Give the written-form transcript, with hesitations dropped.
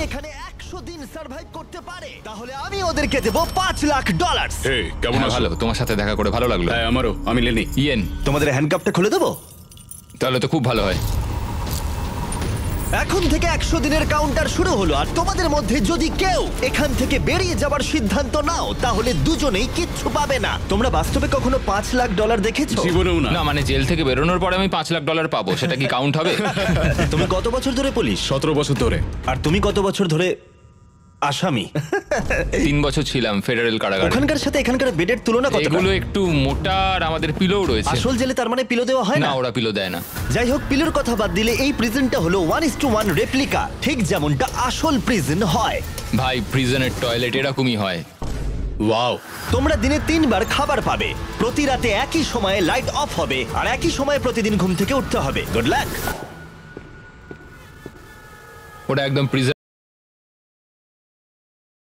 এখানে 100 দিন সার্ভাইভ করতে পারে তাহলে আমি ওদেরকে দেব $5 লাখ। এই কেমন আছো? ভালো, তোমার সাথে দেখা করে ভালো লাগলো। হ্যাঁ আমারও। আমি লেনি। ইয়েন, তোমাদের হ্যান্ডকাপটা খুলে দেবো। তাহলে তো খুব ভালো হয়। এখন থেকে 100 দিনের কাউন্টার শুরু হলো আর তোমাদের মধ্যে যদি কেউ এখান থেকে বেরিয়ে যাবার সিদ্ধান্ত নাও তাহলে দুজনেই কিচ্ছু পাবে না। তোমরা বাস্তবে কখনো $5 লাখ দেখেছো? জীবনেও না। না মানে জেল থেকে বেরোনোর পরে আমি $5 লাখ পাবো, সেটা কি কাউন্ট হবে? তুমি কত বছর ধরে পুলিশ? 17 বছর ধরে। আর তুমি কত বছর ধরে আসামি? 3 বছর ছিলাম ফেডারেল কারাগারে। ওখানকার সাথে এখানকার বেডের তুলনা কতটা? এগুলো একটু মোটা আর আমাদের পিলোও রয়েছে। আসল জেলে তার মানে পিলো দেওয়া হয় না, না? ওরা পিলো দেয় না। যাই হোক, পিলোর কথা বাদ দিলে এই প্রিজনটা হলো 1:1 রেপ্লিকা, ঠিক যেমনটা আসল প্রিজন হয়। ভাই, প্রিজনের টয়লেট এরকমই হয়। ওয়াও। তোমরা দিনে 3 বার খাবার পাবে, প্রতি রাতে একই সময়ে লাইট অফ হবে আর একই সময়ে প্রতিদিন ঘুম থেকে উঠতে হবে। Good luck. ওটা একদম প্রিজন